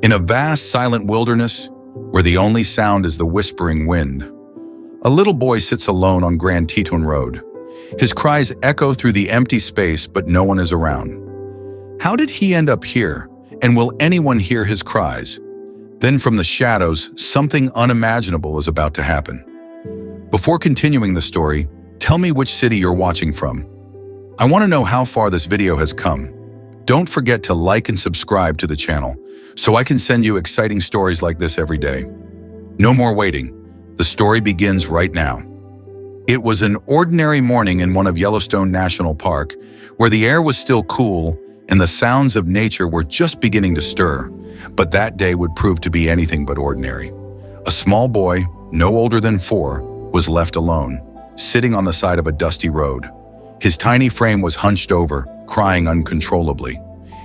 In a vast, silent wilderness, where the only sound is the whispering wind, a little boy sits alone on Grand Teton Road. His cries echo through the empty space, but no one is around. How did he end up here, and will anyone hear his cries? Then from the shadows, something unimaginable is about to happen. Before continuing the story, tell me which city you're watching from. I want to know how far this video has come. Don't forget to like and subscribe to the channel, so I can send you exciting stories like this every day. No more waiting. The story begins right now. It was an ordinary morning in one of Yellowstone National Park, where the air was still cool and the sounds of nature were just beginning to stir. But that day would prove to be anything but ordinary. A small boy, no older than 4, was left alone, sitting on the side of a dusty road. His tiny frame was hunched over, crying uncontrollably.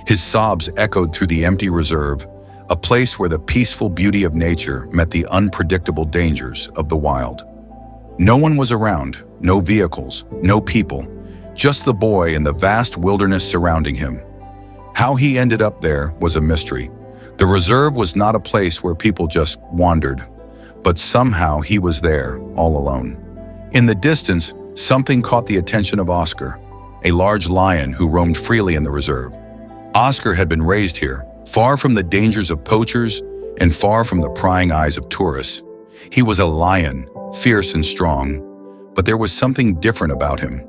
His sobs echoed through the empty reserve, a place where the peaceful beauty of nature met the unpredictable dangers of the wild. No one was around, no vehicles, no people, just the boy and the vast wilderness surrounding him. How he ended up there was a mystery. The reserve was not a place where people just wandered, but somehow he was there, all alone. In the distance, something caught the attention of Oscar, a large lion who roamed freely in the reserve. Oscar had been raised here, far from the dangers of poachers and far from the prying eyes of tourists. He was a lion, fierce and strong, but there was something different about him.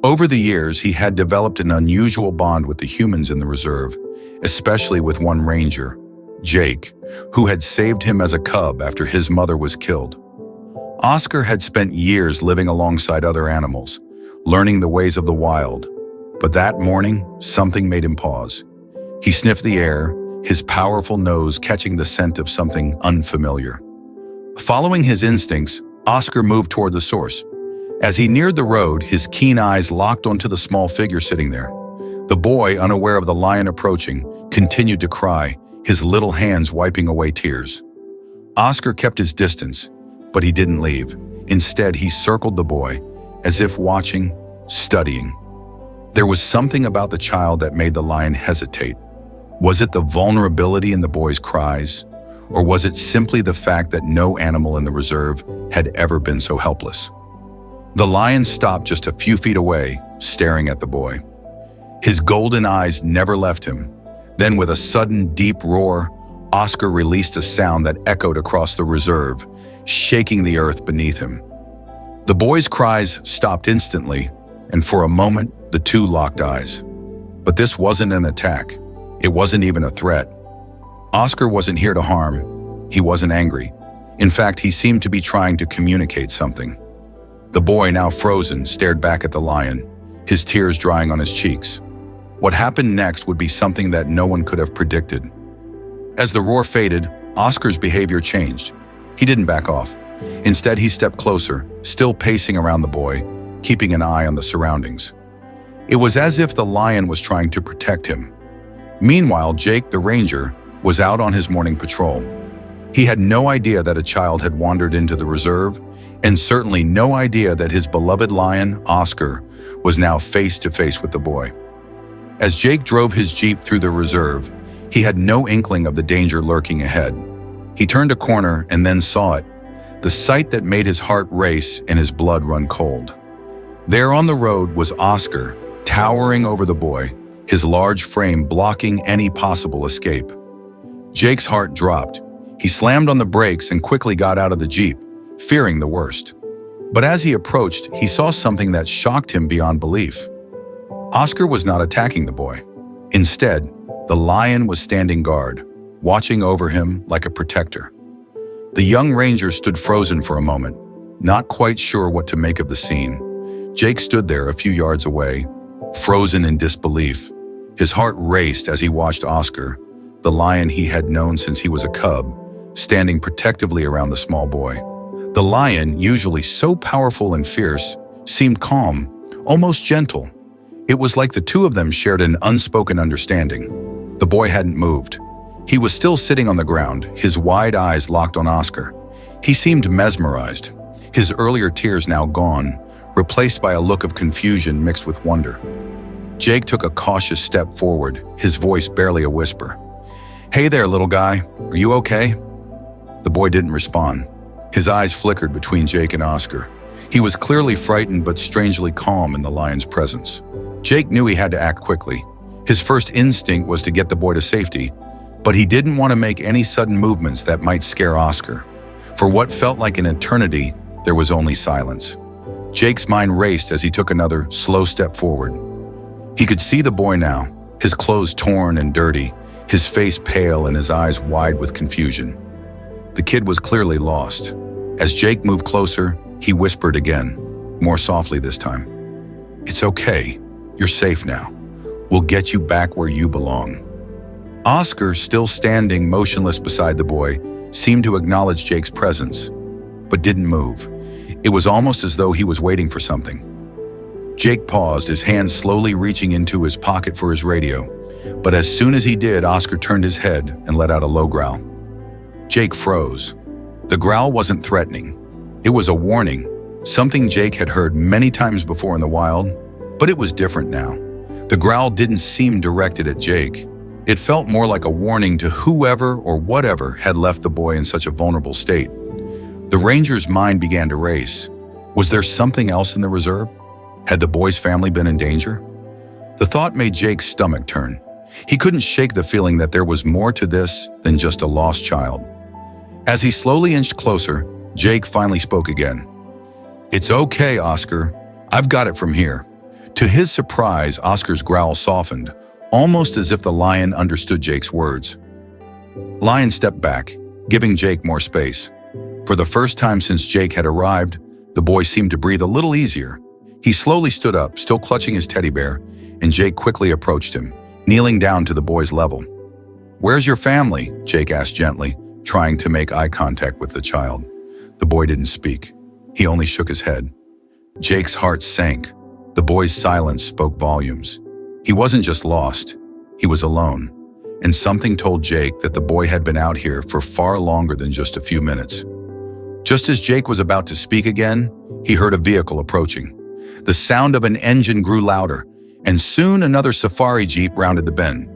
Over the years, he had developed an unusual bond with the humans in the reserve, especially with one ranger, Jake, who had saved him as a cub after his mother was killed. Oscar had spent years living alongside other animals, learning the ways of the wild. But that morning, something made him pause. He sniffed the air, his powerful nose catching the scent of something unfamiliar. Following his instincts, Oscar moved toward the source. As he neared the road, his keen eyes locked onto the small figure sitting there. The boy, unaware of the lion approaching, continued to cry, his little hands wiping away tears. Oscar kept his distance, but he didn't leave. Instead, he circled the boy, as if watching, studying. There was something about the child that made the lion hesitate. Was it the vulnerability in the boy's cries, or was it simply the fact that no animal in the reserve had ever been so helpless? The lion stopped just a few feet away, staring at the boy. His golden eyes never left him. Then with a sudden deep roar, Oscar released a sound that echoed across the reserve, shaking the earth beneath him. The boy's cries stopped instantly, and for a moment, the two locked eyes. But this wasn't an attack. It wasn't even a threat. Oscar wasn't here to harm. He wasn't angry. In fact, he seemed to be trying to communicate something. The boy, now frozen, stared back at the lion, his tears drying on his cheeks. What happened next would be something that no one could have predicted. As the roar faded, Oscar's behavior changed. He didn't back off. Instead, he stepped closer, still pacing around the boy, keeping an eye on the surroundings. It was as if the lion was trying to protect him. Meanwhile, Jake, the ranger, was out on his morning patrol. He had no idea that a child had wandered into the reserve, and certainly no idea that his beloved lion, Oscar, was now face to face with the boy. As Jake drove his Jeep through the reserve, he had no inkling of the danger lurking ahead. He turned a corner and then saw it, the sight that made his heart race and his blood run cold. There on the road was Oscar, towering over the boy, his large frame blocking any possible escape. Jake's heart dropped. He slammed on the brakes and quickly got out of the Jeep, fearing the worst. But as he approached, he saw something that shocked him beyond belief. Oscar was not attacking the boy. Instead, the lion was standing guard, watching over him like a protector. The young ranger stood frozen for a moment, not quite sure what to make of the scene. Jake stood there a few yards away, frozen in disbelief. His heart raced as he watched Oscar, the lion he had known since he was a cub, standing protectively around the small boy. The lion, usually so powerful and fierce, seemed calm, almost gentle. It was like the two of them shared an unspoken understanding. The boy hadn't moved. He was still sitting on the ground, his wide eyes locked on Oscar. He seemed mesmerized, his earlier tears now gone, replaced by a look of confusion mixed with wonder. Jake took a cautious step forward, his voice barely a whisper. "Hey there, little guy. Are you okay?" The boy didn't respond. His eyes flickered between Jake and Oscar. He was clearly frightened but strangely calm in the lion's presence. Jake knew he had to act quickly. His first instinct was to get the boy to safety, but he didn't want to make any sudden movements that might scare Oscar. For what felt like an eternity, there was only silence. Jake's mind raced as he took another slow step forward. He could see the boy now, his clothes torn and dirty, his face pale and his eyes wide with confusion. The kid was clearly lost. As Jake moved closer, he whispered again, more softly this time. "It's okay. You're safe now. We'll get you back where you belong." Oscar, still standing motionless beside the boy, seemed to acknowledge Jake's presence, but didn't move. It was almost as though he was waiting for something. Jake paused, his hand slowly reaching into his pocket for his radio. But as soon as he did, Oscar turned his head and let out a low growl. Jake froze. The growl wasn't threatening. It was a warning, something Jake had heard many times before in the wild, but it was different now. The growl didn't seem directed at Jake. It felt more like a warning to whoever or whatever had left the boy in such a vulnerable state. The ranger's mind began to race. Was there something else in the reserve? Had the boy's family been in danger? The thought made Jake's stomach turn. He couldn't shake the feeling that there was more to this than just a lost child. As he slowly inched closer, Jake finally spoke again. "It's okay, Oscar. I've got it from here." To his surprise, Oscar's growl softened, almost as if the lion understood Jake's words. Lion stepped back, giving Jake more space. For the first time since Jake had arrived, the boy seemed to breathe a little easier. He slowly stood up, still clutching his teddy bear, and Jake quickly approached him, kneeling down to the boy's level. "Where's your family?" Jake asked gently, trying to make eye contact with the child. The boy didn't speak. He only shook his head. Jake's heart sank. The boy's silence spoke volumes. He wasn't just lost, he was alone. And something told Jake that the boy had been out here for far longer than just a few minutes. Just as Jake was about to speak again, he heard a vehicle approaching. The sound of an engine grew louder, and soon another safari jeep rounded the bend.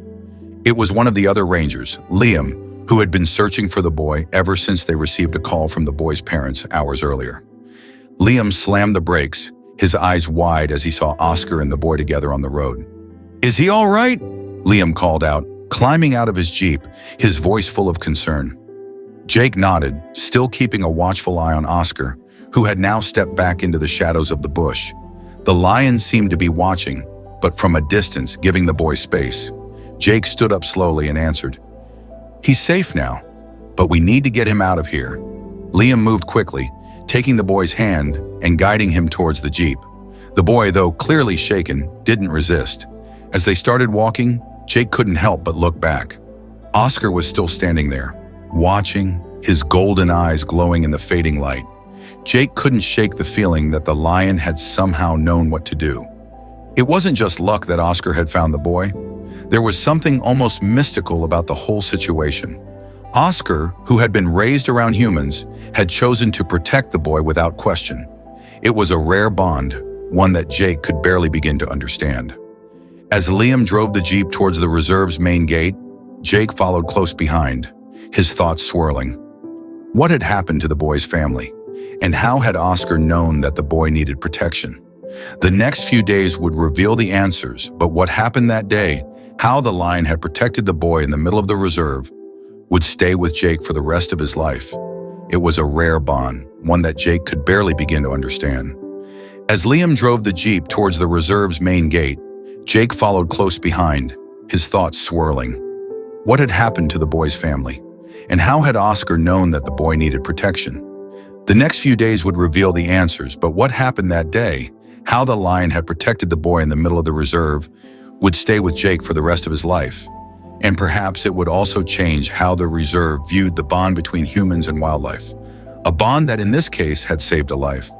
It was one of the other rangers, Liam, who had been searching for the boy ever since they received a call from the boy's parents hours earlier. Liam slammed the brakes, his eyes wide as he saw Oscar and the boy together on the road. "Is he all right?" Liam called out, climbing out of his jeep, his voice full of concern. Jake nodded, still keeping a watchful eye on Oscar, who had now stepped back into the shadows of the bush. The lion seemed to be watching, but from a distance, giving the boy space. Jake stood up slowly and answered, "He's safe now, but we need to get him out of here." Liam moved quickly, taking the boy's hand and guiding him towards the jeep. The boy, though clearly shaken, didn't resist. As they started walking, Jake couldn't help but look back. Oscar was still standing there, watching, his golden eyes glowing in the fading light. Jake couldn't shake the feeling that the lion had somehow known what to do. It wasn't just luck that Oscar had found the boy. There was something almost mystical about the whole situation. Oscar, who had been raised around humans, had chosen to protect the boy without question. It was a rare bond, one that Jake could barely begin to understand. As Liam drove the jeep towards the reserve's main gate, Jake followed close behind, his thoughts swirling. What had happened to the boy's family? And how had Oscar known that the boy needed protection? The next few days would reveal the answers, but what happened that day, how the lion had protected the boy in the middle of the reserve, would stay with Jake for the rest of his life. It was a rare bond, one that Jake could barely begin to understand. As Liam drove the jeep towards the reserve's main gate, Jake followed close behind, his thoughts swirling. What had happened to the boy's family? And how had Oscar known that the boy needed protection? The next few days would reveal the answers, but what happened that day, how the lion had protected the boy in the middle of the reserve, would stay with Jake for the rest of his life. And perhaps it would also change how the reserve viewed the bond between humans and wildlife. A bond that in this case had saved a life.